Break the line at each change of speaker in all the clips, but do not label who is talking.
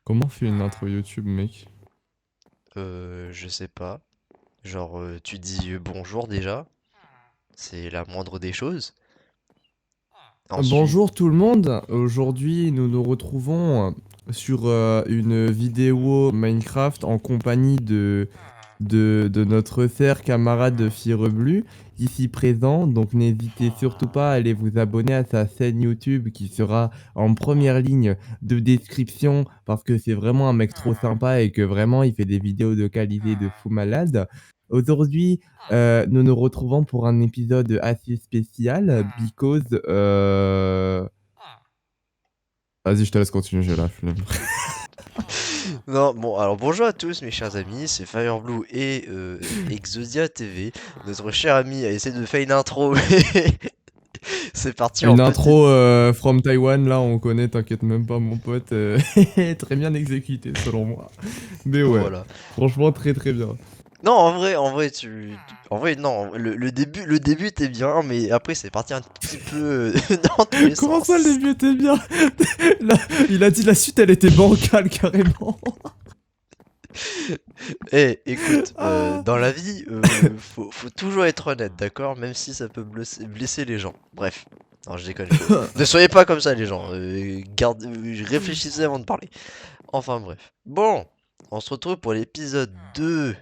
Comment on fait une intro YouTube, mec?
Je sais pas. Genre, tu dis bonjour déjà, c'est la moindre des choses. Ensuite,
Bonjour tout le monde, aujourd'hui nous nous retrouvons sur une vidéo Minecraft en compagnie de notre cher camarade Fireblu, ici présent, donc n'hésitez surtout pas à aller vous abonner à sa chaîne YouTube qui sera en première ligne de description parce que c'est vraiment un mec trop sympa et que vraiment il fait des vidéos de qualité de fou malade. Aujourd'hui, nous nous retrouvons pour un épisode assez spécial because vas-y, je te laisse continuer, j'ai la flemme.
non, bon, alors bonjour à tous mes chers amis, c'est Fireblue et Exodia TV. Notre cher ami a essayé de faire une intro, mais c'est parti en
Une
petite.
intro from Taiwan, là, on connaît, t'inquiète même pas, mon pote. Très bien exécuté, selon moi. Mais ouais,
Voilà.
franchement, très très bien.
Non, en vrai, non, le début était bien, mais après c'est parti un petit peu dans tous les
Comment ça, le
sens.
début était bien? Là, il a dit la suite, elle était bancale, carrément.
Eh, écoute,
Ah.
dans la vie, faut toujours être honnête, d'accord? Même si ça peut blesser les gens. Bref. Non, je déconne. Ne soyez pas comme ça, les gens. Réfléchissez avant de parler. Enfin, bref. Bon, on se retrouve pour l'épisode 2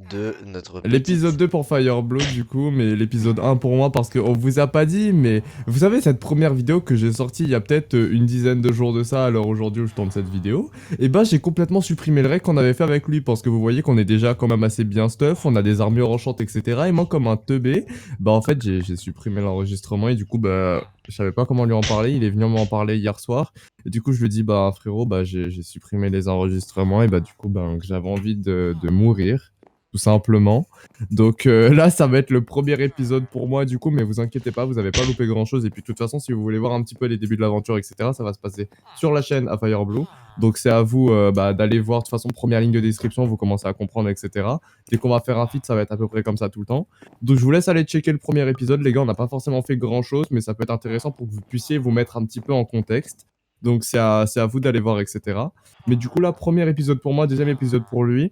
de notre
L'épisode
petite...
2 pour Fireblow du coup, mais l'épisode 1 pour moi parce qu'on vous a pas dit, mais vous savez cette première vidéo que j'ai sortie il y a peut-être une dizaine de jours de ça, alors aujourd'hui où je tourne cette vidéo, et bah j'ai complètement supprimé le rec qu'on avait fait avec lui parce que vous voyez qu'on est déjà quand même assez bien stuff, on a des armures enchantes etc. Et moi comme un teubé, bah en fait j'ai supprimé l'enregistrement et du coup bah je savais pas comment lui en parler, il est venu m'en parler hier soir, et du coup je lui ai dit bah frérot bah j'ai supprimé les enregistrements et bah du coup bah que j'avais envie de mourir, tout simplement. Donc là, ça va être le premier épisode pour moi du coup, mais vous inquiétez pas, vous avez pas loupé grand chose. Et puis de toute façon, si vous voulez voir un petit peu les débuts de l'aventure, etc., ça va se passer sur la chaîne à Fireblue. Donc c'est à vous d'aller voir. De toute façon, première ligne de description, vous commencez à comprendre, etc. Dès qu'on va faire un feed, ça va être à peu près comme ça tout le temps. Donc je vous laisse aller checker le premier épisode, les gars. On n'a pas forcément fait grand chose, mais ça peut être intéressant pour que vous puissiez vous mettre un petit peu en contexte. Donc c'est à vous d'aller voir, etc. Mais du coup, là, premier épisode pour moi, deuxième épisode pour lui.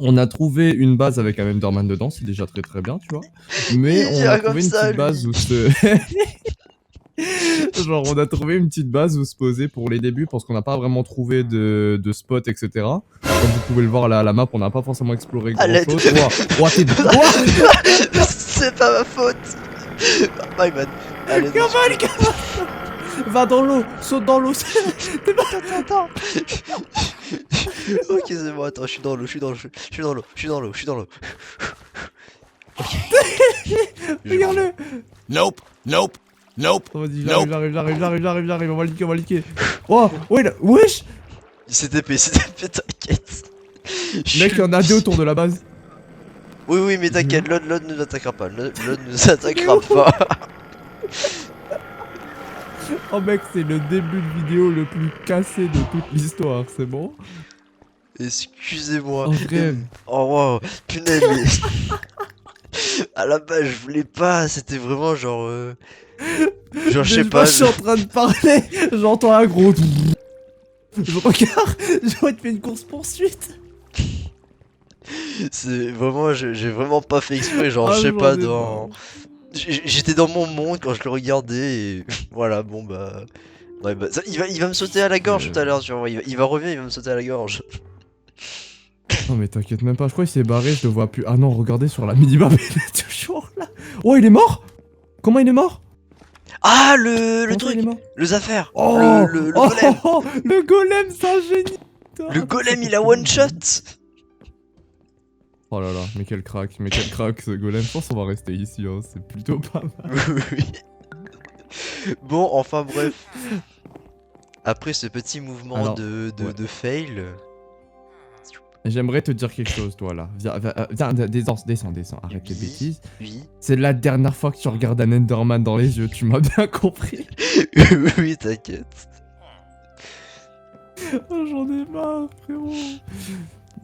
On a trouvé une base avec un Enderman dedans, c'est déjà très très bien, tu vois. Mais
Il
on a
vient comme
trouvé une
ça,
petite base
lui.
où se... Genre, on a trouvé une petite base où se poser pour les débuts parce qu'on n'a pas vraiment trouvé de spot, etc. Comme vous pouvez le voir là à la map, on n'a pas forcément exploré
À
grand
l'aide.
chose. Ouah, ouah, t'es... Ouah.
C'est pas ma faute. My bad. Allez, au
Cavale,
secours.
va dans l'eau, saute dans l'eau. T'es pas...
Attends. Ok, c'est bon, attends, je suis dans l'eau, je suis dans l'eau, je suis dans l'eau, je suis dans l'eau, je suis dans l'eau. Ok. Je reviens.
Regarde-le.
Nope, nope, nope,
Oh, vas-y,
nope.
j'arrive, on va liquer, on va liquer. Oh, ouais, wesh.
Il s'est TP, t'inquiète.
Mec, il y en a deux autour de la base.
Oui, oui, mais
Je
t'inquiète, l'autre ne nous attaquera pas. L'autre ne nous attaquera
vais...
pas.
Oh mec, c'est le début de vidéo le plus cassé de toute l'histoire, c'est bon?
Excusez-moi.
En vrai,
Oh wow, punaise, mais à la base, je voulais pas. C'était vraiment genre. Genre, je sais
moi
pas.
je suis en train de parler, j'entends un gros... Je regarde, j'aurais fait une course poursuite.
C'est vraiment. J'ai vraiment pas fait exprès. Genre, je
Ah,
sais
j'en
pas,
ai marre.
dans. J'étais dans mon monde quand je le regardais et voilà, bon bah. Ouais, bah il va me sauter à la gorge tout à l'heure, tu vois. Il va revenir, il va me sauter à la gorge.
Non mais t'inquiète même pas, je crois qu'il s'est barré, je le vois plus. Ah non, regardez sur la minimap, il est toujours là. Oh, il est mort? Comment il est mort?
Ah, le
Comment ça il est
truc!
mort?
Le affaire!
Oh,
Le
oh,
golem!
le golem, c'est un génie.
Le
Putain,
golem, il a one shot!
oh là là, mais quel crack ce golem. Je pense qu'on va rester ici, hein. C'est plutôt pas mal.
Oui. Bon, enfin bref. Après ce petit mouvement
Alors, ouais.
de fail.
J'aimerais te dire quelque chose, toi, là. Viens, descends, arrête tes
Oui,
bêtises.
oui.
C'est la dernière fois que tu regardes un Enderman dans les yeux, tu m'as bien compris.
Oui, t'inquiète.
Oh, j'en ai marre, frérot.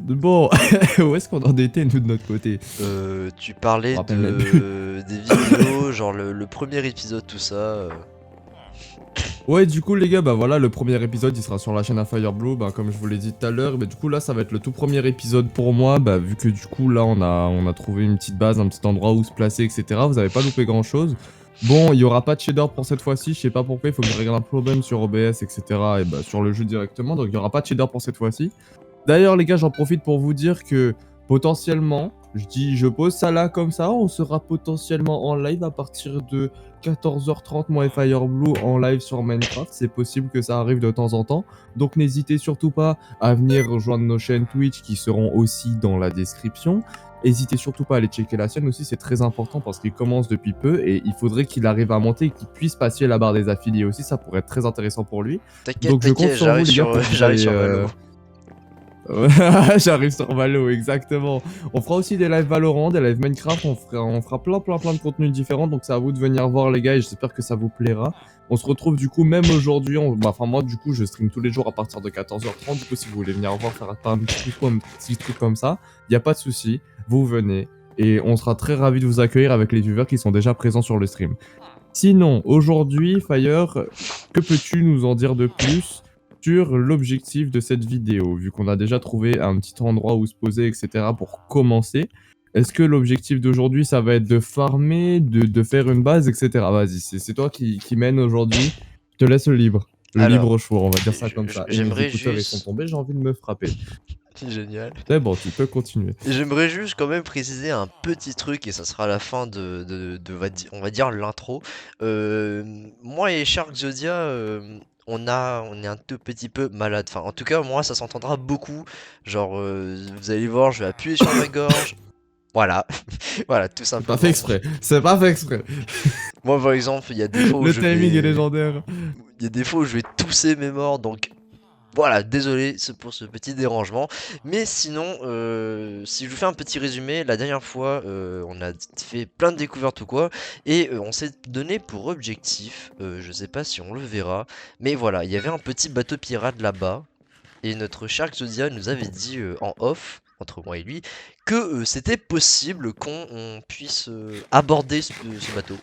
Bon, où est-ce qu'on en était, nous, de notre côté?
Tu
Je me
parlais
rappelle même plus.
des vidéos, genre le premier épisode, tout ça.
Ouais, du coup, les gars, bah voilà, le premier épisode il sera sur la chaîne à Fireblue, bah comme je vous l'ai dit tout à l'heure. Bah, du coup, là, ça va être le tout premier épisode pour moi, bah vu que du coup, là, on a trouvé une petite base, un petit endroit où se placer, etc. Vous avez pas loupé grand chose. Bon, il y aura pas de shader pour cette fois-ci, je sais pas pourquoi, il faut que je règle un problème sur OBS, etc. Et bah sur le jeu directement, donc il y aura pas de shader pour cette fois-ci. D'ailleurs, les gars, j'en profite pour vous dire que potentiellement, je pose ça là comme ça, on sera potentiellement en live à partir de 14h30, moi et Fireblue en live sur Minecraft. C'est possible que ça arrive de temps en temps. Donc n'hésitez surtout pas à venir rejoindre nos chaînes Twitch qui seront aussi dans la description. N'hésitez surtout pas à aller checker la chaîne aussi, c'est très important parce qu'il commence depuis peu et il faudrait qu'il arrive à monter et qu'il puisse passer la barre des affiliés aussi, ça pourrait être très intéressant pour lui.
T'inquiète,
Donc je compte
t'inquiète,
sur vous les gars pour que vous
j'arrive sur
ayez,
Valo.
Ouais, j'arrive sur Valo, exactement. On fera aussi des lives Valorant, des lives Minecraft, on fera plein de contenus différents, donc c'est à vous de venir voir les gars et j'espère que ça vous plaira. On se retrouve du coup même aujourd'hui, enfin moi du coup je stream tous les jours à partir de 14h30, du coup si vous voulez venir voir faire un petit truc comme ça, y a pas de souci, vous venez et on sera très ravis de vous accueillir avec les viewers qui sont déjà présents sur le stream. Sinon, aujourd'hui, Fire, que peux-tu nous en dire de plus sur l'objectif de cette vidéo? Vu qu'on a déjà trouvé un petit endroit où se poser, etc. pour commencer, est-ce que l'objectif d'aujourd'hui, ça va être de farmer, de faire une base, etc. Vas-y, c'est toi qui mène aujourd'hui. Je te laisse le
Alors,
libre choix, on va dire ça comme ça. Et mes
j'aimerais
écouteurs, ils sont
juste...
tombés, j'ai envie de me frapper.
Génial.
C'est bon, tu peux continuer.
J'aimerais juste quand même préciser un petit truc, et ça sera la fin on va dire l'intro. Moi et Shark Zodia, on est un tout petit peu malade. Enfin, en tout cas, moi, ça s'entendra beaucoup. Genre, vous allez voir, je vais appuyer sur ma gorge. Voilà, voilà, tout
C'est pas fait
simplement.
exprès, c'est pas fait exprès.
Moi, par exemple, il y a des fois où
Le
je
timing est
vais,
légendaire.
il y a des fois où je vais tousser mes morts, donc voilà, désolé pour ce petit dérangement. Mais sinon, si je vous fais un petit résumé, la dernière fois, on a fait plein de découvertes ou quoi, et on s'est donné pour objectif, je sais pas si on le verra, mais voilà, il y avait un petit bateau pirate là-bas, et notre Shark Zodia nous avait dit en off, entre moi et lui, que c'était possible qu'on puisse aborder ce bateau.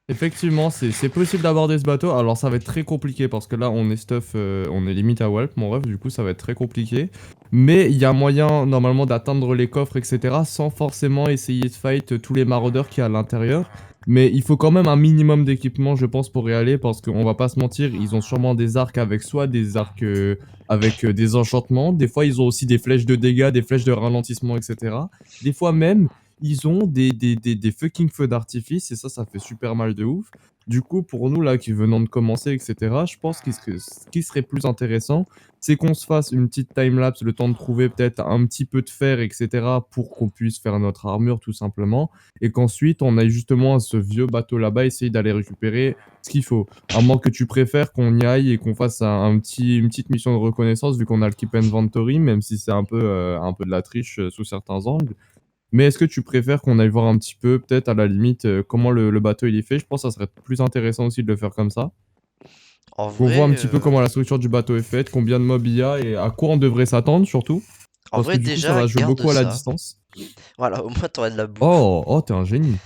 Effectivement, c'est possible d'aborder ce bateau. Alors ça va être très compliqué parce que là on est stuff, on est limite à Walp, mon ref, du coup ça va être très compliqué. Mais il y a moyen normalement d'atteindre les coffres, etc. sans forcément essayer de fight tous les maraudeurs qu'il y a à l'intérieur. Mais il faut quand même un minimum d'équipement, je pense, pour y aller parce qu'on va pas se mentir, ils ont sûrement des arcs avec soit des arcs avec des enchantements. Des fois ils ont aussi des flèches de dégâts, des flèches de ralentissement, etc. Des fois même ils ont des fucking feux d'artifice et ça fait super mal de ouf. Du coup, pour nous là qui venons de commencer, etc., je pense ce qui serait plus intéressant, c'est qu'on se fasse une petite timelapse, le temps de trouver peut-être un petit peu de fer, etc., pour qu'on puisse faire notre armure tout simplement, et qu'ensuite on aille justement à ce vieux bateau là-bas, essayer d'aller récupérer ce qu'il faut. À moins que tu préfères qu'on y aille et qu'on fasse une petite mission de reconnaissance, vu qu'on a le Keep Inventory, même si c'est un peu de la triche sous certains angles. Mais est-ce que tu préfères qu'on aille voir un petit peu, peut-être à la limite, comment le bateau il est fait? Je pense que ça serait plus intéressant aussi de le faire comme ça.
En
Qu'on voit un
vrai,
petit peu comment la structure du bateau est faite, combien de mobs il y a et à quoi on devrait s'attendre surtout. Parce que du coup ça
déjà,
va jouer
garde
beaucoup à la
ça.
distance.
Voilà, au moins t'aurais de la bouffe.
Oh, t'es un génie.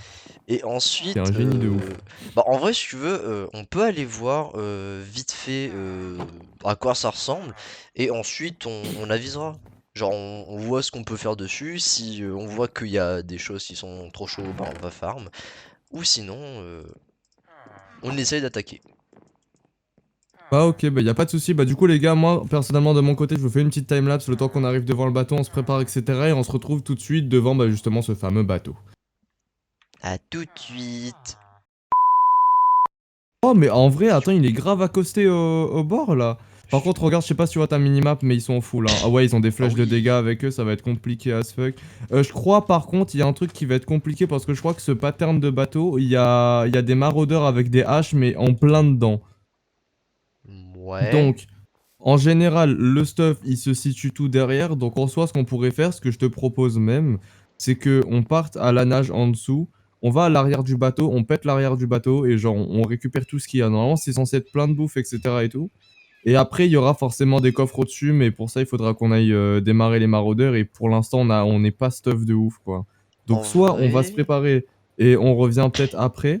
Et
T'es
ensuite,
un génie de ouf.
bah en vrai, si tu veux, on peut aller voir vite fait à quoi ça ressemble, et ensuite on avisera. Genre, on voit ce qu'on peut faire dessus. Si on voit qu'il y a des choses qui sont trop chaudes, bah on va farm. Ou sinon, on essaye d'attaquer.
Bah ok, bah y a pas de souci. Bah du coup les gars, moi personnellement de mon côté, je vous fais une petite timelapse le temps qu'on arrive devant le bateau, on se prépare, etc. Et on se retrouve tout de suite devant bah, justement ce fameux bateau.
À tout de suite.
Oh mais en vrai, attends, il est grave accosté au bord là. Par contre, regarde, je sais pas si tu vois ta minimap, mais ils sont en full. Hein. Ah ouais, ils ont des
Ah
flèches de
oui.
dégâts avec eux, ça va être compliqué as fuck. Je crois par contre, il y a un truc qui va être compliqué parce que je crois que ce pattern de bateau, il y a des maraudeurs avec des haches, mais en plein dedans.
Ouais.
Donc, en général, le stuff, il se situe tout derrière. Donc en soi, ce qu'on pourrait faire, ce que je te propose même, c'est que on parte à la nage en dessous. On va à l'arrière du bateau, on pète l'arrière du bateau et genre on récupère tout ce qu'il y a. Normalement, c'est censé être plein de bouffe, etc. et tout. Et après, il y aura forcément des coffres au-dessus, mais pour ça, il faudra qu'on aille démarrer les maraudeurs. Et pour l'instant, on n'est pas stuff de ouf, quoi.
En
Donc soit on va se
vrai.
préparer et on revient peut-être après.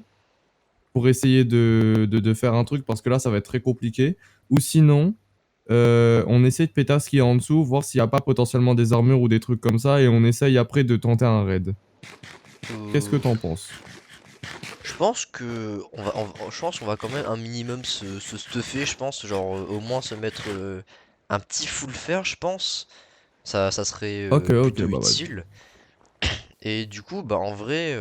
pour essayer de faire un truc parce que là ça va être très compliqué. Ou sinon, on essaie de péter ce qu'il y a en dessous, voir s'il n'y a pas potentiellement des armures ou des trucs comme ça et on essaye après de tenter un raid. Qu'est-ce que
Euh,
t'en penses?
je pense que je pense qu'on va quand même un minimum se stuffer, je pense, genre au moins se mettre un petit full fer, je pense. Ça serait
Ok, ok,
plutôt
bah vas-y.
utile. Et du coup, bah en vrai,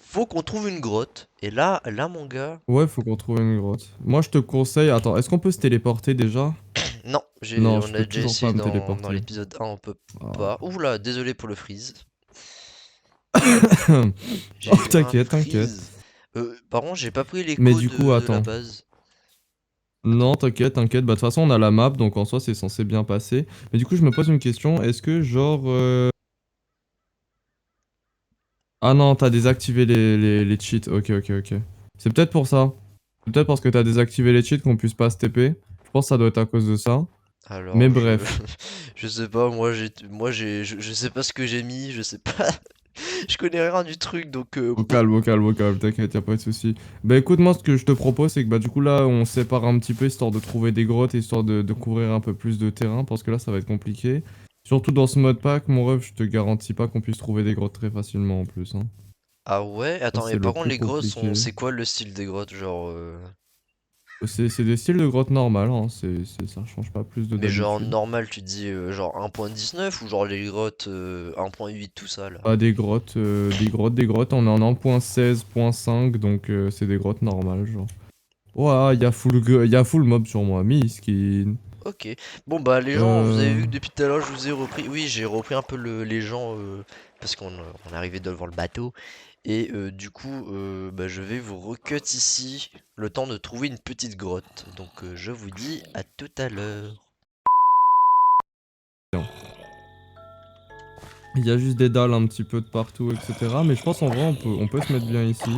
faut qu'on trouve une grotte. Et là mon gars,
Ouais, faut qu'on trouve une grotte. Moi je te conseille... Attends, est-ce qu'on peut se téléporter déjà?
non,
Non, je
on a
peux
déjà
toujours pas
essayé
me
dans
téléporter.
l'épisode 1, on peut
Ah.
pas. Oula, désolé pour le freeze. J'ai
Oh,
eu un
t'inquiète, t'inquiète.
freeze. Par contre, j'ai pas pris les
Mais
codes
du coup,
de la
attends.
base.
Non, t'inquiète, t'inquiète. Bah, de toute façon, on a la map, donc en soi, c'est censé bien passer. Mais du coup, je me pose une question. Est-ce que, genre... Ah non, t'as désactivé les cheats. Ok, ok, ok. C'est peut-être pour ça. C'est peut-être parce que t'as désactivé les cheats qu'on puisse pas se TP. Je pense que ça doit être à cause de ça. Mais
Alors
bref.
je sais pas, je sais pas ce que j'ai mis, je sais pas. Je connais rien du truc donc
Au calme, au calme, au calme, t'inquiète, y'a pas de souci. Bah écoute, moi ce que je te propose, c'est que bah du coup là, on sépare un petit peu histoire de trouver des grottes, histoire de couvrir un peu plus de terrain, parce que là ça va être compliqué. Surtout dans ce mode pack, mon ref, je te garantis pas qu'on puisse trouver des grottes très facilement en plus. Hein.
ah ouais,
Ça
attends, et
c'est le
par contre
plus
les grottes sont
compliqué.
c'est quoi le style des grottes genre
C'est des styles de grottes normales, hein. Ça change pas plus de
mais genre
d'habitude.
normal, tu dis genre 1.19 ou genre les grottes 1.8 tout ça là.
Pas des grottes, des grottes, on est en 1.16.5, donc c'est des grottes normales, genre. Ouah, y'a full mob sur moi, miskin.
Ok. Bon bah les gens, vous avez
Euh...
vu que depuis tout à l'heure je vous ai repris. Oui, j'ai repris un peu les gens parce on est arrivé devant le bateau. Et du coup, bah, je vais vous recut ici le temps de trouver une petite grotte. Donc je vous dis à tout à l'heure.
Il y a juste des dalles un petit peu de partout, etc. Mais je pense en vrai on peut se mettre bien ici.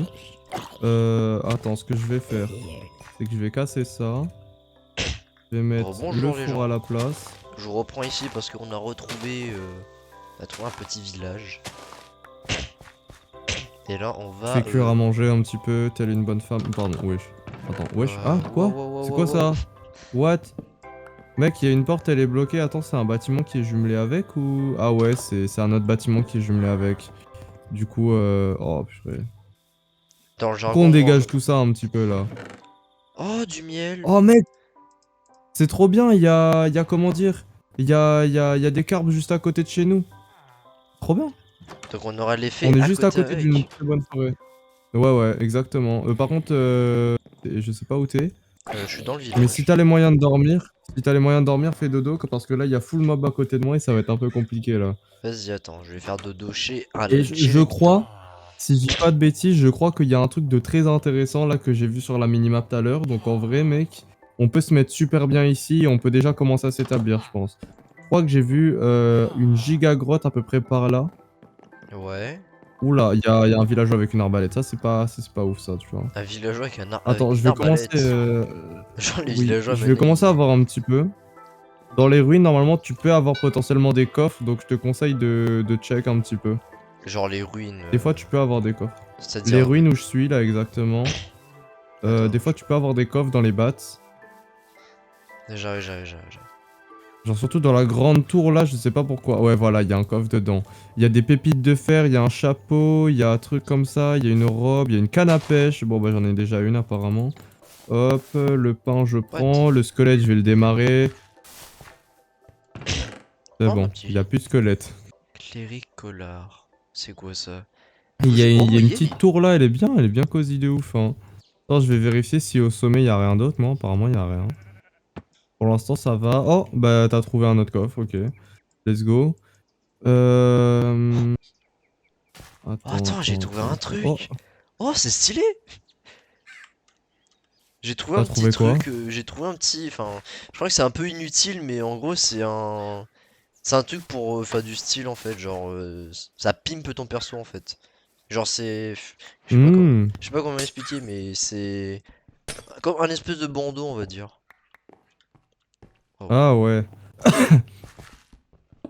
Attends, ce que je vais faire, c'est que je vais casser ça. Je vais mettre le
Bonjour les
four à
gens.
la place.
Je vous reprends ici parce qu'on a trouvé un petit village. Et là on
Je
va
fais cuire à manger un petit peu, telle une bonne femme. Pardon, wesh. Attends, wesh. Ah,
wow,
quoi?
wow, wow,
C'est
wow,
quoi
wow.
ça? What? Mec, il y a une porte, elle est bloquée. Attends, c'est un bâtiment qui est jumelé avec ou... Ah ouais, c'est un autre bâtiment qui est jumelé avec. Du coup, oh purée.
Dans le
Pourquoi on
jargon,
dégage tout ça un petit peu là?
oh, du miel.
Oh mec, c'est trop bien, il y a comment dire? Il y a des carbes juste à côté de chez nous. Trop bien.
Donc on aura l'effet
On est
à
juste à
côté
côté d'une
avec.
très bonne forêt. Ouais, ouais, exactement. Par contre, je sais pas où t'es.
Je suis dans le
Mais si
village.
t'as les moyens de dormir, si t'as les moyens de dormir, fais dodo, parce que là, il y a full mob à côté de moi et ça va être un peu compliqué là.
Vas-y, attends, je vais faire dodo
Et
chez
je
l'habitant.
crois, si je dis pas de bêtises, je crois qu'il y a un truc de très intéressant là que j'ai vu sur la minimap tout à l'heure. Donc en vrai, mec, on peut se mettre super bien ici et on peut déjà commencer à s'établir, je pense. Je crois que j'ai vu une giga grotte à peu près par là.
Ouais.
Oula, il y a un villageois avec une arbalète. Ça, c'est pas ouf, ça, tu vois.
Un villageois avec
Attends, je
une
vais commencer.
arbalète. Genre les
Oui,
villageois
je vais
maintenant
commencer à
ils...
voir un petit peu. Dans les ruines, normalement, tu peux avoir potentiellement des coffres, donc je te conseille de check un petit peu.
Genre les ruines.
Des fois, tu peux avoir des coffres. Les
C'est-à-dire...
ruines où je suis, là, exactement.
Attends,
Des fois, tu peux avoir des coffres dans les bats.
j'arrive.
Genre, surtout dans la grande tour, là, je sais pas pourquoi. Ouais, voilà, il y a un coffre dedans. Il y a des pépites de fer, il y a un chapeau, il y a un truc comme ça, il y a une robe, il y a une canne à pêche. Bon, bah, j'en ai déjà une, apparemment. Hop, le pain, je
What?
prends. Le squelette, je vais le démarrer. C'est
Oh, un
bon, il y a
petit
plus de squelette.
cléricolard. C'est quoi ça?
Il y
Oh,
a une
yeah!
petite tour là, elle est bien cosy de ouf. Hein. Attends, je vais vérifier si au sommet il y a rien d'autre. Non, apparemment il y a rien. Pour l'instant ça va. Oh, bah t'as trouvé un autre coffre, ok. Let's go. Euh...
Oh,
Attends,
attends, j'ai
attends,
trouvé
attends,
un
attends. Oh,
truc! Oh, c'est stylé! J'ai trouvé
t'as
un petit
trouvé quoi?
truc, j'ai trouvé un petit... Enfin, je crois que c'est un peu inutile, mais en gros, c'est un truc pour faire du style, en fait. Genre, ça pimpe ton perso, en fait. Genre, c'est...
Hmm.
Je sais pas comment expliquer, mais c'est... Comme un espèce de bandeau, on va dire. Oh.
Ah ouais.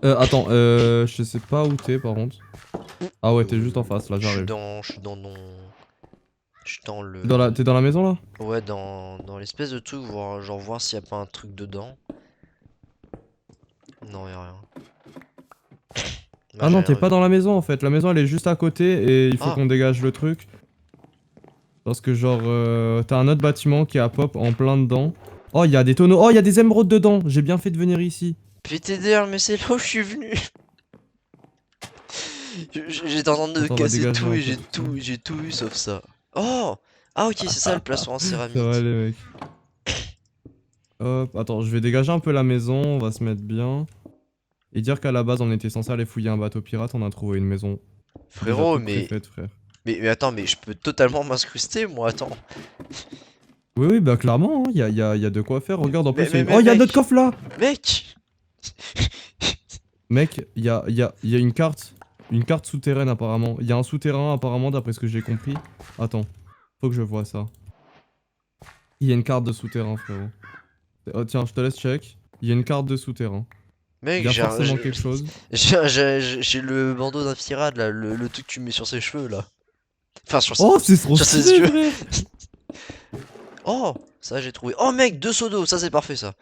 Attends, je sais pas où t'es par contre. Ah ouais, t'es juste en face, là, j'arrive.
Je suis dans mon... Je tends le...
T'es dans la maison là?
Ouais, dans l'espèce de truc, genre voir s'il y a pas un truc dedans. Non, y'a rien. Moi,
Ah
j'ai
non,
rien
t'es pas
vu.
dans la maison en fait. La maison elle est juste à côté et il faut
Ah,
qu'on dégage le truc. Parce que genre, t'as un autre bâtiment qui est à pop en plein dedans. Oh, il y a des tonneaux. Oh, il y a des émeraudes dedans. J'ai bien fait de venir ici.
PTDR, mais c'est là où je suis venu. J'étais en train de
Attends, on va
casser
dégager
tout
un
et
peu tout ça.
j'ai tout eu sauf ça. Oh! Ah ok, c'est ça le plastron en
Ça va
céramique.
aller, mec. Hop, attends, je vais dégager un peu la maison. On va se mettre bien. Et dire qu'à la base, on était censé aller fouiller un bateau pirate. On a trouvé une maison déjà
Frérot,
toute
mais...
préfaite, frère.
Mais attends, mais je peux totalement m'incruster, moi, attends.
Oui, oui, bah clairement, il y a de quoi faire. Regarde, en plus, il y a une...
Mais
Oh, il y a notre
mec!
coffre là!
Mec!
Mec, il y a une carte. Une carte souterraine apparemment. Il y a un souterrain apparemment d'après ce que j'ai compris. Attends, faut que je vois ça. Il y a une carte de souterrain, frérot. Oh, tiens, je te laisse check. Il y a une carte de souterrain. Il
Mec,
y a forcément quelque chose.
j'ai le bandeau d'un pirate, là, le truc que tu mets sur ses cheveux, là. Enfin,
Oh, c'est trop
sur ses
stylé,
yeux.
frère!
Oh! Ça, j'ai trouvé. Oh, mec, 2 seaux d'eau, ça, c'est parfait, ça.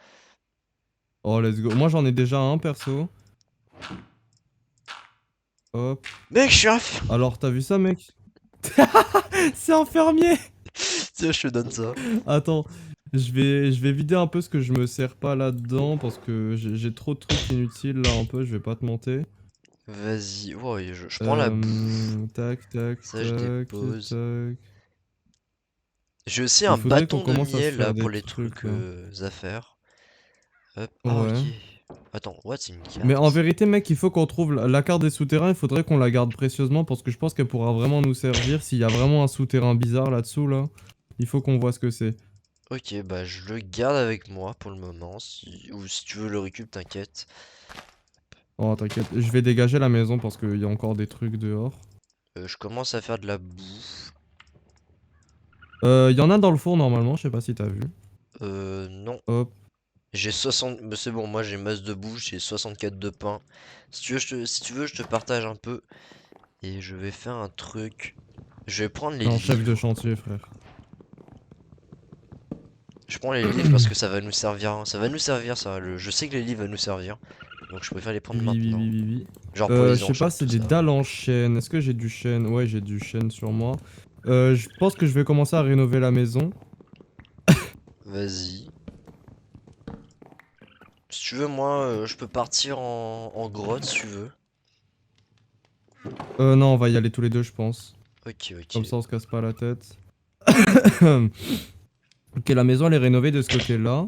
Oh, let's go. Moi, j'en ai déjà un perso. Hop.
Mec, je suis un...
Alors, t'as vu ça, mec? C'est un fermier!
Tiens, je te donne ça.
Attends, je vais vider un peu ce que je me sers pas là-dedans parce que j'ai trop de trucs inutiles là un peu, je vais pas te mentir.
Vas-y. Oh, et je prends la bouffe.
Tac, tac,
Ça, je
tac,
dépose.
tac.
J'ai aussi
Il
un
faudrait qu'on
bâton de
commence à se
miel, là,
faire
pour
des
les
trucs
trucs
là.
à faire. Hop. Ah,
Ouais.
ok. Attends, what, c'est une
Mais en
carte?
vérité, mec, il faut qu'on trouve la carte des souterrains, il faudrait qu'on la garde précieusement parce que je pense qu'elle pourra vraiment nous servir s'il y a vraiment un souterrain bizarre là-dessous là. Il faut qu'on voit ce que c'est.
Ok, bah, je le garde avec moi pour le moment. Ou si tu veux le récup, t'inquiète.
Oh, t'inquiète, je vais dégager la maison parce qu'il y a encore des trucs dehors.
Je commence à faire de la bouffe.
Il y en a dans le four normalement, je sais pas si t'as vu.
Non.
Hop.
J'ai 60... Mais c'est bon, moi j'ai masse de bouffe, j'ai 64 de pain. Si tu veux, si tu veux, je te partage un peu. Et je vais faire un truc. Je vais prendre les
Non, chef de
livres.
chantier, frère.
Je prends les livres parce que ça va nous servir, hein. Ça va nous servir, ça. Je sais que les livres vont nous servir. Donc je préfère les prendre
Oui, oui,
maintenant.
oui, oui, oui.
Genre pour les
Je sais pas,
enchantes,
c'est
tout
des
ça.
dalles en chêne. Est-ce que j'ai du chêne? Ouais, j'ai du chêne sur moi. Je pense que je vais commencer à rénover la maison.
Vas-y. Si tu veux, moi, je peux partir en grotte si tu veux.
Non, on va y aller tous les deux, je pense.
Ok, ok.
Comme ça, on se casse pas la tête. Ok, la maison, elle est rénovée de ce côté-là.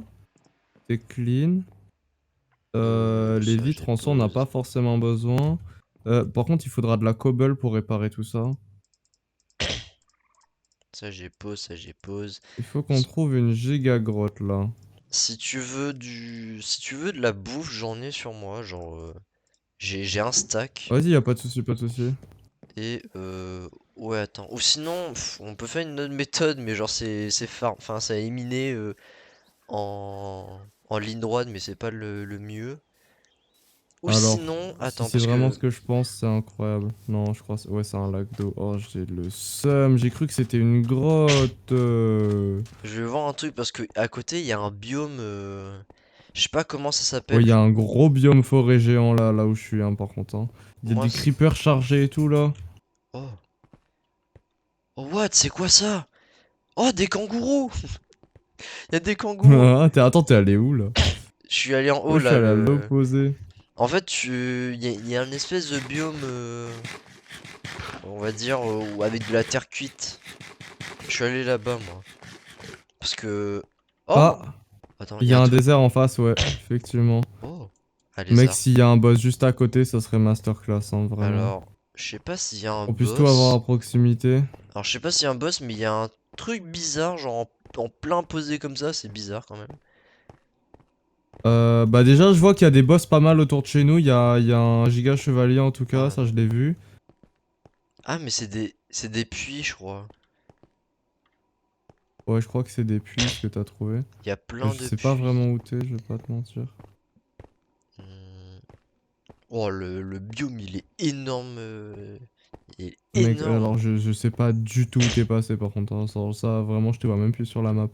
C'est clean. Les
Ça, je
vitres, en soi, on n'a pas
dépose.
forcément besoin. Par contre, il faudra de la cobble pour réparer tout ça.
Ça, j'ai pose, ça, j'ai pose.
Il faut qu'on trouve une giga grotte, là.
Si tu veux si tu veux de la bouffe, j'en ai sur moi, genre j'ai un stack
Vas-y, y a pas de souci, pas de souci.
et ouais attends. Ou sinon on peut faire une autre méthode mais genre enfin ça est miné en ligne droite mais c'est pas le mieux. Ou
Alors,
sinon
si
attends
c'est
parce
vraiment
que
ce que je pense, c'est incroyable. Non, je crois ouais, c'est un lac d'eau. Oh, j'ai le seum. J'ai cru que c'était une grotte.
je vais voir un truc parce que à côté il y a un biome je sais pas comment ça
Ouais,
s'appelle.
il y a un gros biome forêt géant là où je suis, hein, par contre. Hein. Il y a
Moi
des creepers chargés et tout là.
oh. Oh what, c'est quoi ça? Oh des kangourous! Il y a des kangourous!
Attends, t'es allé où là?
Je suis allé en haut
Ouais, je suis
là,
allé à
le...
l'opposé.
En fait, il y a une espèce de biome, on va dire, avec de la terre cuite. Je suis allé là-bas, moi. Parce que... Oh!
Ah,
Attends,
il
il
y
y a
a
un
un
truc.
désert en face, ouais, effectivement.
Oh! Un
Mec,
lézard.
s'il y a un boss juste à côté, ça serait masterclass, hein, vraiment.
Alors, je sais pas s'il y a un
On puisse tout avoir à
boss.
proximité.
Alors, je sais pas s'il y a un boss, mais il y a un truc bizarre, genre en plein posé comme ça, c'est bizarre quand même.
Bah déjà, je vois qu'il y a des boss pas mal autour de chez nous. Il y a un giga chevalier en tout cas,
Ah
ça je
non.
l'ai vu.
Ah, mais c'est des puits, je crois.
Ouais, je crois que c'est des puits ce que t'as trouvé.
Il y a
Mais
plein
je
de
sais pas
puits.
vraiment où t'es, je vais pas te mentir.
Hmm. Oh, le biome, il est énorme. Il est
Mec,
énorme.
alors je sais pas du tout où t'es passé par contre, hein. Ça, vraiment, je te vois même plus sur la map.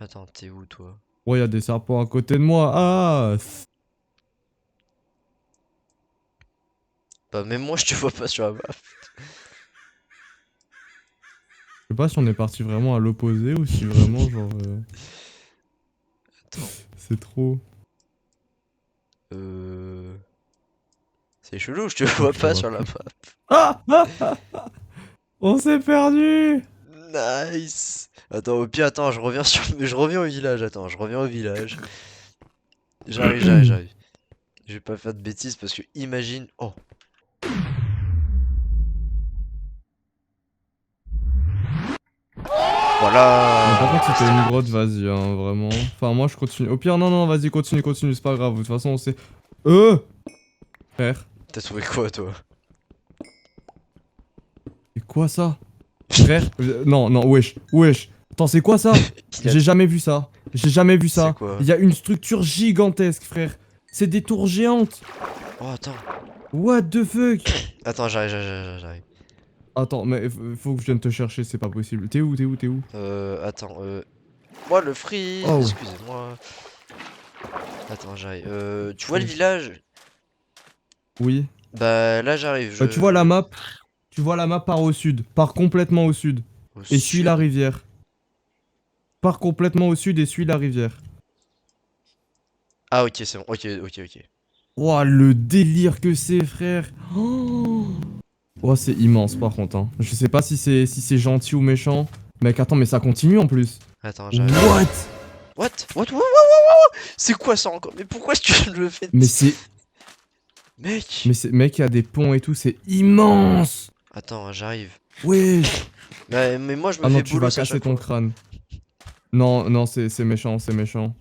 Attends, t'es où toi?
Ouais, y a des serpents à côté de moi. Ah!
Bah même moi je te vois pas sur la map.
Je sais pas si on est parti vraiment à l'opposé ou si vraiment, genre.
Attends.
C'est trop.
C'est chelou, je te
Oh,
vois
je te
pas
vois
sur la
plus.
map.
Ah! On s'est perdu!
Nice. Attends, au pire, attends, je reviens au village, attends, je reviens au village. J'arrive. Je vais pas faire de bêtises parce que imagine... Oh,
Mais par contre, si t'as une
voilà.
grotte, vas-y, hein, vraiment. Enfin, moi, je continue. Au pire, non, non, vas-y, continue, c'est pas grave. De toute façon, on sait. Frère,
T'as trouvé quoi, toi?
c'est quoi ça? Frère, non, non, wesh. Attends, c'est quoi ça?
Il a...
J'ai jamais vu ça. J'ai jamais vu
C'est
ça.
quoi?
Il y a une structure gigantesque, frère. C'est des tours géantes.
Oh, attends.
What the fuck?
Attends, j'arrive.
Attends, mais faut que je vienne te chercher, c'est pas possible. T'es où?
Attends, Moi, le freeze,
Oh,
excusez-moi. Attends, j'arrive. Tu vois le village?
oui.
Bah, là, j'arrive,
Tu vois la map? Tu vois la map part au sud. Part complètement au sud.
Au
Et suis la
sud?
rivière. Part complètement au sud et suis la rivière.
Ah, ok, c'est bon, ok.
Ouah, le délire que c'est, frère. Oh, oh, c'est immense, par contre, hein. Je sais pas si c'est gentil ou méchant. Mec, attends, mais ça continue en plus.
Attends, j'arrive.
What?
What? C'est quoi ça encore? Mais pourquoi est-ce que je le fais?
Mais c'est...
Mec!
Mais c'est... Mec, il y a des ponts et tout, c'est immense.
Attends, j'arrive.
Wesh.
Mais moi, je me
Ah non,
fais
tu vas
bolos à
casser
chaque
ton
fois.
crâne. Non, non, c'est méchant.
C'est
Je crois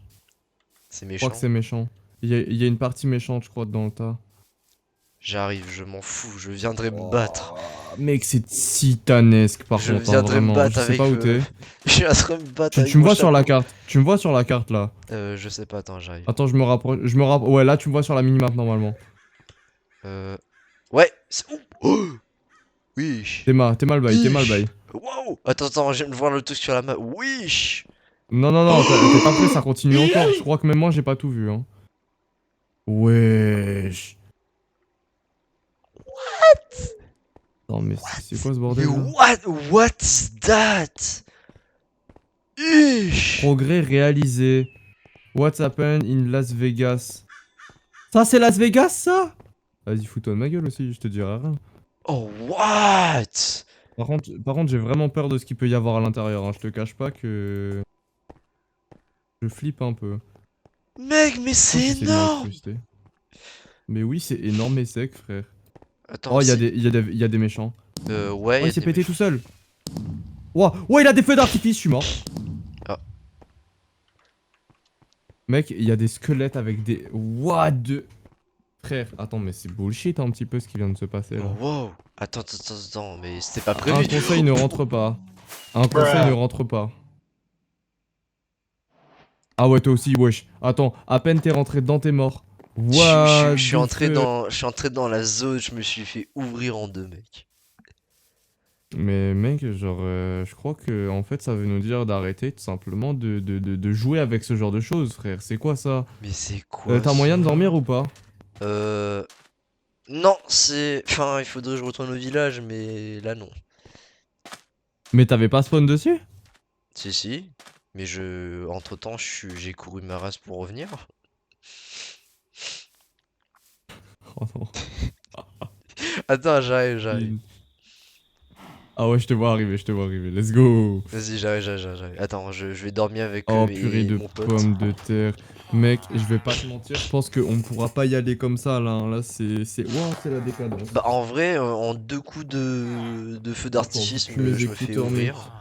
que
méchant.
c'est méchant. Il y a une partie méchante, je crois, dans le tas.
J'arrive, je m'en fous, je viendrai me
Oh,
battre.
mec, c'est titanesque, par
Je
contre, hein,
viendrai me
vraiment. Je
battre
sais
avec...
pas où t'es.
Je viendrai me battre
Tu,
avec
tu me
mon
vois sur la
chapeau.
carte. Tu me vois sur la carte, là.
Je sais pas, attends, j'arrive.
Attends, je me rapproche. Ouais, là, tu me vois sur la minimap, normalement.
Ouais, c'est... Oh, wesh.
T'es mal bail, t'es mal
Wesh.
bail.
Wow. Attends, je viens de voir le truc sur la map. Wesh.
Non, non, non, t'es pas prêt, ça continue encore. Je crois que même moi, j'ai pas tout vu, hein. Wesh. Non, mais c'est quoi ce
Mais
bordel, là?
what's that? Wesh.
Progrès réalisé. What's happened in Las Vegas? Ça, c'est Las Vegas, ça? Vas-y, fous-toi de ma gueule aussi, je te dirai rien.
Oh, what?
Par contre, j'ai vraiment peur de ce qu'il peut y avoir à l'intérieur, hein. Je te cache pas que... Je flippe un peu.
Mec, mais
Je
c'est
pense que c'est une
énorme.
incrustée. Mais oui, c'est énorme et sec, frère.
Attends,
Oh, il y a
c'est...
des méchants.
Ouais,
Oh,
y a
il s'est
des
pété tout
méchants.
seul. Ouah, ouais, il a des feux d'artifice, je suis mort.
Ah.
Mec, il y a des squelettes avec des... What de... Frère, attends, mais c'est bullshit un petit peu ce qui vient de se passer, là.
Oh, wow. Attends, mais c'était pas
Un
prévu.
conseil, ne rentre pas. Un conseil, ne rentre pas. Ah ouais, toi aussi, wesh. Attends, à peine t'es rentré dedans, t'es mort. What
Je suis
the
entré
fuck.
dans... Je suis entré dans la zone, je me suis fait ouvrir en deux, mec.
Mais mec, genre, je crois que en fait, ça veut nous dire d'arrêter tout simplement de jouer avec ce genre de choses, frère. C'est quoi ça?
Mais c'est quoi
T'as
ça?
moyen de dormir ou pas?
Non, c'est... Enfin, il faudrait que je retourne au village, mais là, non.
Mais t'avais pas spawn dessus?
Si. Mais je... Entre-temps, j'ai couru ma race pour revenir.
Oh non.
Attends, j'arrive.
Ah ouais, je te vois arriver, let's go.
Vas-y, j'arrive. Attends, je vais dormir avec
Oh purée de
mon pote.
pommes de terre. Mec, je vais pas te mentir, je pense qu'on pourra pas y aller comme ça là, hein. Là c'est... Wow, c'est la décadence.
Bah, en vrai, en deux coups de feu d'artifice,
Attends, mes
je me fais
écouteurs, mec.
ouvrir.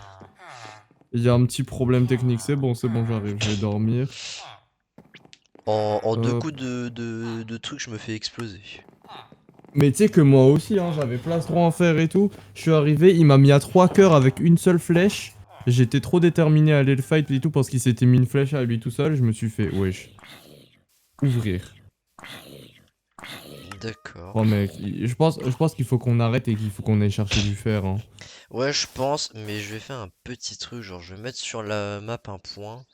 Il y a un petit problème technique, c'est bon, j'arrive, je vais dormir.
En deux
Hop.
coups de trucs, je me fais exploser.
Mais tu sais que moi aussi, hein, j'avais plastron à faire et tout. Je suis arrivé, il m'a mis à 3 cœurs avec une seule flèche. J'étais trop déterminé à aller le fight et tout parce qu'il s'était mis une flèche à lui tout seul. Je me suis fait, wesh. Ouvrir.
D'accord.
Oh mec, je pense qu'il faut qu'on arrête et qu'il faut qu'on aille chercher du fer. Hein.
Ouais, je pense, mais je vais faire un petit truc, genre je vais mettre sur la map un point,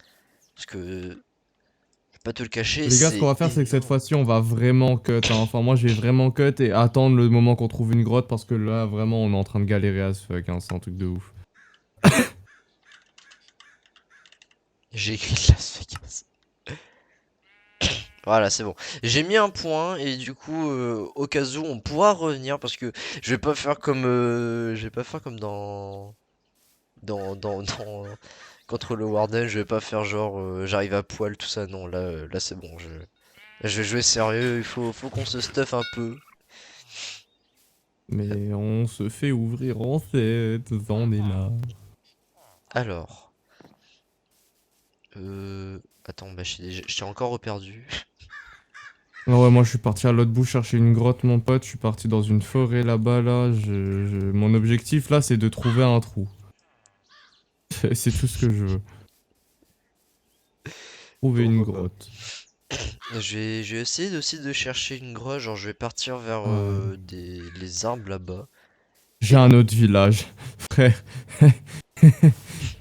parce que, je vais pas te le cacher,
Les gars, ce qu'on
c'est
va faire, c'est que cette
énorme.
fois-ci, on va vraiment cut. Hein. Enfin, moi, je vais vraiment cut et attendre le moment qu'on trouve une grotte parce que là, vraiment, on est en train de galérer à ce fuck. Hein. C'est un truc de ouf.
J'ai écrit Las Vegas. Voilà, c'est bon. J'ai mis un point et du coup, au cas où, on pourra revenir parce que je vais pas faire comme dans contre le Warden. Je vais pas faire genre, j'arrive à poil tout ça. Non, là c'est bon. Je vais jouer sérieux. Faut qu'on se stuff un peu.
Mais on se fait ouvrir en fait. On est là.
Alors, attends, bah je t'ai encore perdu.
Ah ouais, moi, je suis parti à l'autre bout chercher une grotte, mon pote. Je suis parti dans une forêt là-bas, là. Mon objectif, là, c'est de trouver un trou. C'est tout ce que je veux. Trouver une
Bon,
grotte.
je vais essayer aussi de chercher une grotte. Genre, je vais partir vers
Ouais.
les arbres là-bas.
J'ai un autre village, frère.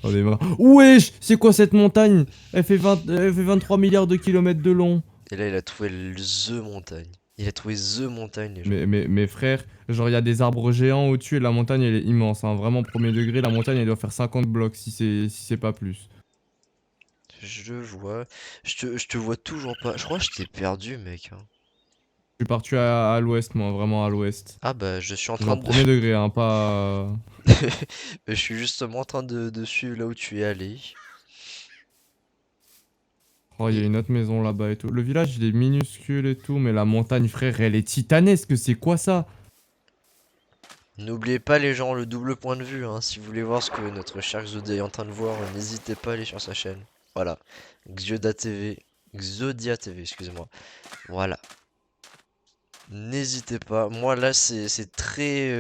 On est marre. Wesh, c'est quoi cette montagne? Elle fait 23 milliards de kilomètres de long.
Et là, il a trouvé The Montagne. Il a trouvé The Montagne, les gens.
Mais frère, genre il y a des arbres géants au-dessus et la montagne elle est immense. Hein. Vraiment premier degré, la montagne elle doit faire 50 blocs si c'est pas plus.
Je vois. Je te vois toujours pas. Je crois que je t'ai perdu, mec. Hein.
Je suis parti à l'ouest, moi, vraiment à l'ouest.
Ah bah, je suis en train
Genre
de...
premier degré, hein, pas.
Je suis justement en train de suivre là où tu es allé.
Oh, il y a
Et
une autre maison là-bas et tout. Le village il est minuscule et tout, mais la montagne, frère, elle est titanesque. C'est quoi ça?
n'oubliez pas, les gens, le double point de vue. Hein. Si vous voulez voir ce que notre cher Xodia est en train de voir, n'hésitez pas à aller sur sa chaîne. Voilà. Xodia TV. Xodia TV, excusez-moi. Voilà. N'hésitez pas. Moi là c'est très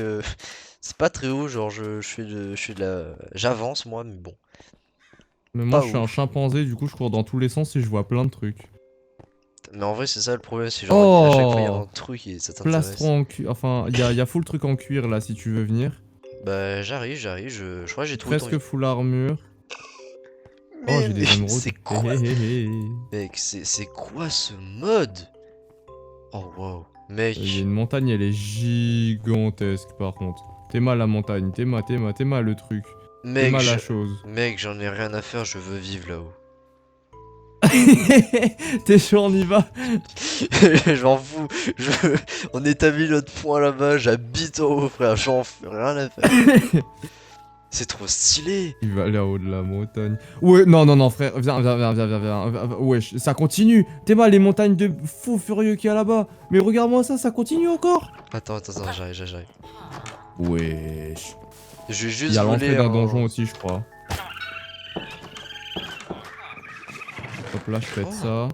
c'est pas très haut, genre je fais de la j'avance moi mais bon,
Mais moi
pas
je suis un
ouf.
chimpanzé, du coup je cours dans tous les sens et je vois plein de trucs.
Mais en vrai c'est ça le problème, c'est genre à chaque fois il y a
Oh!
un truc et ça t'intéresse.
Plastron en cuir. Enfin, il y a full truc en cuir là si tu veux venir.
Bah j'arrive, je crois que j'ai trouvé ton
Presque full armure. Oh,
Mais
j'ai des
c'est
émeraudes. Hé
quoi
hé hé hé.
mec, c'est quoi ce mode? Oh wow.
Il y a
Mec,
une montagne, elle est gigantesque par contre. T'es mal la montagne, t'es mal le truc. T'es
mec,
mal
je-
la chose.
mec, j'en ai rien à faire, je veux vivre là-haut.
T'es chaud, on y va?
J'en fous, je... on établit notre point là-bas, j'habite en haut frère, j'en fais rien à faire. C'est trop stylé.
Il va aller en haut de la montagne. Ouais, non, non, non, frère, viens. Wesh, ça continue. T'es mal les montagnes de fous furieux qu'il y a là-bas. Mais regarde-moi ça continue encore.
Attends, j'arrive.
Wesh.
Je vais
Il
juste
y a l'entrée
voler
d'un
un...
donjon aussi, je crois. Hop là, je pète
Oh,
ça.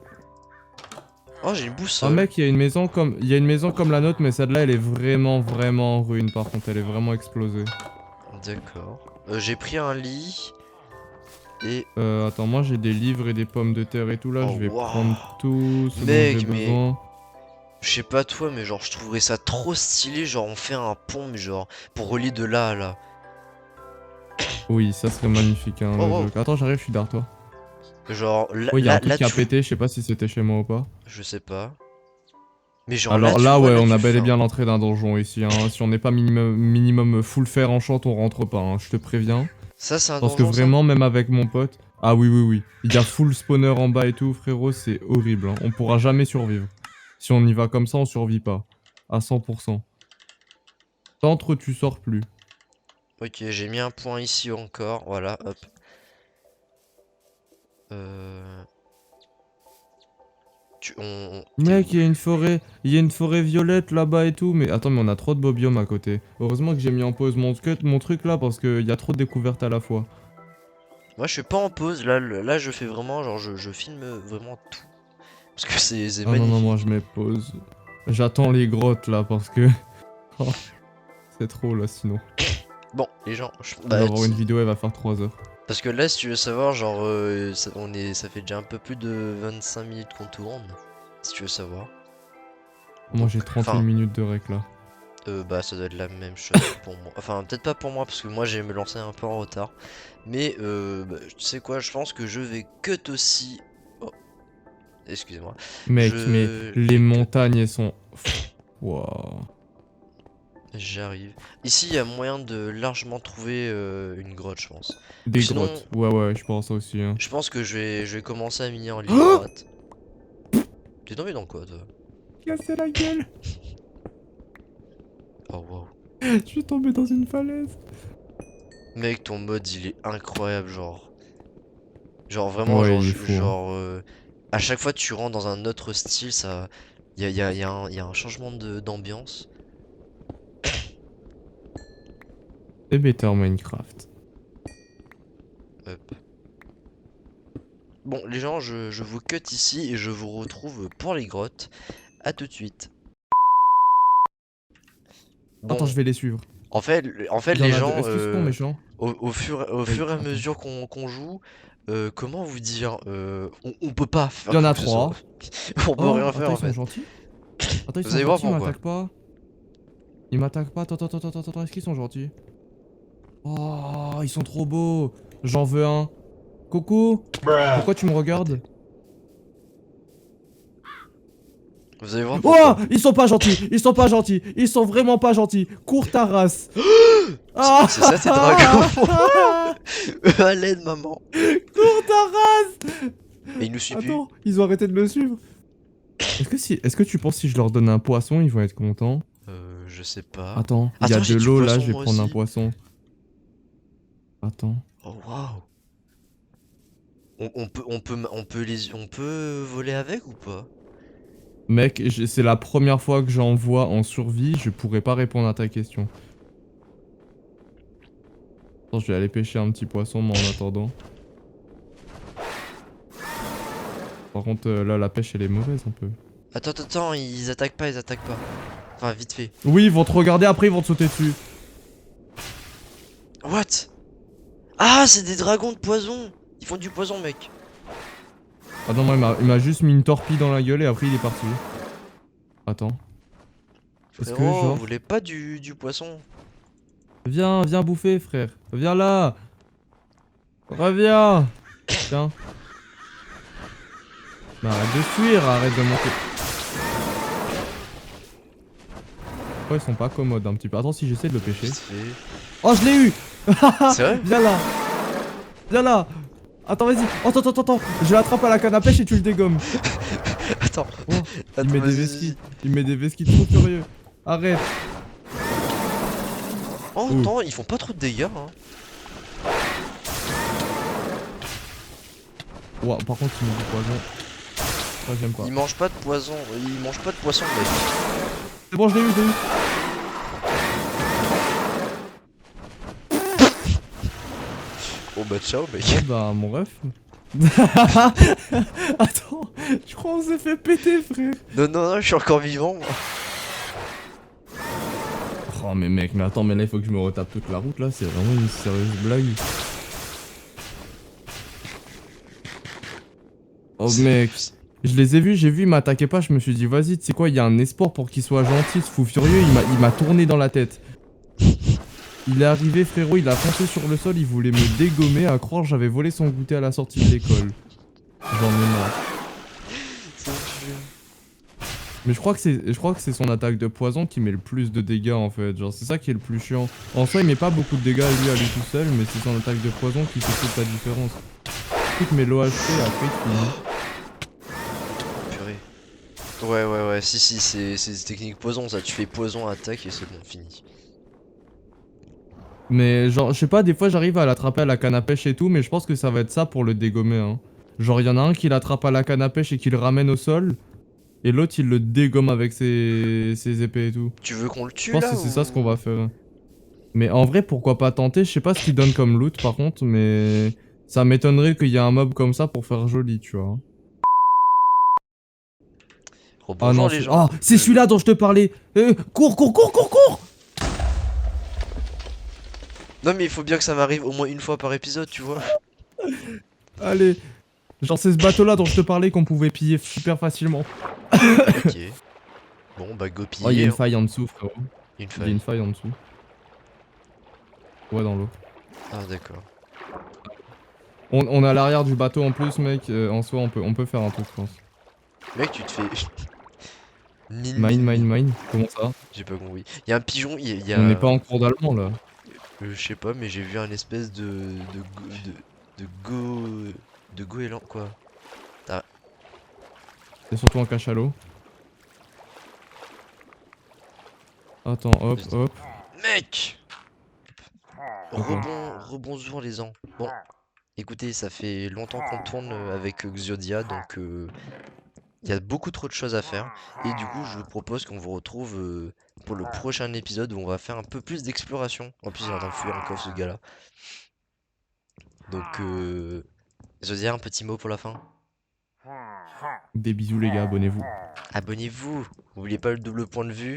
oh j'ai une
Ah
boussole.
mec, il y a une maison comme la nôtre, mais celle-là, elle est vraiment en ruine. Par contre, elle est vraiment explosée.
D'accord. J'ai pris un lit. Et...
Attends, moi j'ai des livres et des pommes de terre et tout là.
Oh
Je vais
waouh.
prendre tout ce dont j'ai
Mec, mais...
besoin.
Je sais pas toi, mais genre je trouverais ça trop stylé. Genre on fait un pont, mais genre pour relier de là à là.
Oui, ça serait magnifique. Hein,
Oh
le
wow.
jeu. Attends, j'arrive, je suis derrière toi.
Genre là,
Oui, il y a un
là,
truc
là
qui a
tu...
pété. Je sais pas si c'était chez moi ou pas.
Je sais pas. Mais genre là
Alors
tu
là,
vois,
ouais,
là
on
tu
a bel
fais
et
un...
bien l'entrée d'un donjon ici. Hein. Si on n'est pas minimum full fer enchant, on rentre pas. Hein, je te préviens.
Ça c'est un
Parce que
donjon ça?
vraiment, même avec mon pote. Ah oui. Il y a full spawner en bas et tout, frérot. C'est horrible. Hein. On pourra jamais survivre. Si on y va comme ça, on survit pas. À 100%. T'entres, tu sors plus.
Ok, j'ai mis un point ici encore. Voilà, hop. Euh... T'es
Mec,
où?
il y a une forêt violette là-bas et tout, mais attends, mais on a trop de bobiomes à côté. Heureusement que j'ai mis en pause mon truc là parce qu'il y a trop de découvertes à la fois.
Moi je suis pas en pause, là je fais vraiment, genre je filme vraiment tout. Parce que c'est
Ah non, non, moi
magnifique.
je mets pause. J'attends les grottes là parce que. Oh, c'est trop là sinon.
Bon, les gens,
On va avoir une vidéo, elle va faire 3 heures.
parce que là si tu veux savoir, genre ça fait déjà un peu plus de 25 minutes qu'on tourne. Si tu veux savoir.
Moi j'ai 31
Enfin,
minutes de rec là.
bah ça doit être la même chose pour moi. Enfin, peut-être pas pour moi parce que moi j'ai me lancé un peu en retard. Mais bah, tu sais quoi, je pense que je vais cut aussi. Oh, excusez-moi.
Mec, mais
Je
les
vais cut.
montagnes elles sont... Waouh.
J'arrive. Ici, il y a moyen de largement trouver une grotte, je pense. Ou
Des
sinon,
grottes. Ouais, je pense aussi. Hein.
je pense que je vais commencer à miner en ligne droite. T'es tombé dans quoi, toi?
Casser la gueule.
Oh wow.
Je suis tombé dans une falaise.
Mec, ton mode, il est incroyable, genre. Genre vraiment,
Ouais,
genre,
il est fou. Hein.
à chaque fois tu rentres dans un autre style, ça, y a un changement d'ambiance.
C'est better Minecraft.
Hop. Bon, les gens, je vous cut ici et je vous retrouve pour les grottes. À tout de suite.
Attends,
Bon,
je vais les suivre.
en fait,
Il y en
les
a deux.
gens,
Est-ce qu'ils sont méchants?
au fur et à
Attends.
mesure qu'on joue, comment vous dire, on peut pas
Il y
faire
en
quoi
a
que ce soit.
3.
On peut
Oh,
rien faire
attends,
en
ils sont
fait.
gentils. Attends, ils
Vous
sont
allez voir
gentils, ils
pourquoi.
m'attaquent pas. Ils m'attaquent pas. Attends, est-ce qu'ils sont gentils? Oh, ils sont trop beaux. J'en veux un. Coucou. Pourquoi tu me regardes?
Vous allez voir
Oh,
pourquoi.
ils sont pas gentils. Ils sont pas gentils. Ils sont vraiment pas gentils. Cours ta race. Ah,
C'est ça, tes dragons. À l'aide, maman.
cours ta race.
Et il nous suit plus.
Attends, ils ont arrêté de me suivre. Est-ce que tu penses si je leur donne un poisson, ils vont être contents?
Je sais pas.
Attends, il y a
Attends, j'ai
de
du
l'eau là,
poisson
je vais
moi
prendre un
aussi.
poisson. Attends.
Oh waouh. On peut voler avec ou pas?
Mec, c'est la première fois que j'en vois en survie, je pourrais pas répondre à ta question. Attends, je vais aller pêcher un petit poisson moi en attendant. Par contre, là, la pêche, elle est mauvaise un peu.
Attends, ils attaquent pas, ils attaquent pas. Enfin, vite fait.
Oui, ils vont te regarder, après ils vont te sauter dessus.
What? Ah, c'est des dragons de poison. Ils font du poison, mec.
Ah non, moi, il m'a juste mis une torpille dans la gueule et après il est parti. Attends. Est-ce que
Frérot, vous
genre...
voulez pas du poisson?
Viens bouffer, frère. Viens là. Reviens. Tiens. Mais arrête de fuir, arrête de monter. Oh, ils sont pas commodes un petit peu. Attends, si j'essaie de le pêcher.
Vite fait.
Oh, je l'ai eu.
C'est vrai?
Viens là. Viens là. Attends, vas-y. Oh, attends. Je l'attrape à la canne à pêche et tu le dégommes.
Attends.
Oh, il
Attends,
met des
vas-y,
vesquilles. Il met des vesquilles trop furieux. Arrête.
Oh,
Ouh.
attends, ils font pas trop de dégâts, hein.
Ouah, par contre, il met du poison. Ça, j'aime pas.
Ils mangent pas de poison. Ils mangent pas de poisson, mec.
C'est bon, je l'ai eu.
Oh bah ciao, mec.
Oh, bah, mon ref. Attends, je crois qu'on s'est fait péter, frère.
Non, je suis encore vivant, moi.
Oh, mais mec, mais attends, mais là, il faut que je me retape toute la route, là. C'est vraiment une sérieuse blague. Oh, mec. Je les ai vus, j'ai vu, ils m'attaquaient pas, je me suis dit, vas-y, tu sais quoi, il y a un espoir pour qu'il soit gentil, ce fou furieux, il m'a tourné dans la tête. Il est arrivé, frérot, il a foncé sur le sol, il voulait me dégommer, à croire j'avais volé son goûter à la sortie de l'école. J'en ai marre. Mais je crois que c'est son attaque de poison qui met le plus de dégâts en fait, genre c'est ça qui est le plus chiant. En soi il met pas beaucoup de dégâts lui à lui tout seul, mais c'est son attaque de poison qui fait toute la différence. Écoute, mais l'OHP après il finit.
Purée. Ouais, si, c'est technique poison, ça. Tu fais poison, attaque et c'est bon, fini.
Mais genre, je sais pas, des fois j'arrive à l'attraper à la canne à pêche et tout, mais je pense que ça va être ça pour le dégommer. Hein. Genre, il y en a un qui l'attrape à la canne à pêche et qui le ramène au sol, et l'autre il le dégomme avec ses épées et tout.
Tu veux qu'on le tue
Je pense
là
que c'est
ou...
ça ce qu'on va faire. Mais en vrai, pourquoi pas tenter? Je sais pas ce qu'il donne comme loot par contre, mais ça m'étonnerait qu'il y ait un mob comme ça pour faire joli, tu vois.
Oh,
Ah
bonjour
non,
les gens.
ah, c'est celui-là dont je te parlais. Cours.
Non mais il faut bien que ça m'arrive au moins une fois par épisode, tu vois.
Allez. Genre c'est ce bateau là dont je te parlais qu'on pouvait piller super facilement.
Ok. Bon, bah go
Oh, il y a
piller,
une
hein.
faille en dessous, frérot.
Une
Il y a une
faille.
faille en dessous. Ouais, dans l'eau.
Ah, d'accord.
On est à l'arrière du bateau en plus, mec. En soi, on peut faire un truc, je pense.
Mec, tu te fais. Mine,
Mine,
mine,
mine,
mine.
mine. Comment ça?
J'ai pas compris. Il y a un pigeon, il y
On n'est
a.
pas en cours d'allemand là.
Je sais pas, mais j'ai vu un espèce de go. De goéland, quoi. Ah,
C'est surtout un cachalot. Attends, hop, hop.
mec!
De quoi?
Rebonjour les ans. Bon, écoutez, ça fait longtemps qu'on tourne avec Xiodia, donc il y a beaucoup trop de choses à faire. Et du coup, je vous propose qu'on vous retrouve pour le prochain épisode où on va faire un peu plus d'exploration. En plus, il est en train de fouiller un coffre, ce gars-là. Donc, Xiodia, un petit mot pour la fin?
Des bisous les gars, abonnez-vous.
Abonnez-vous! N'oubliez pas le double point de vue.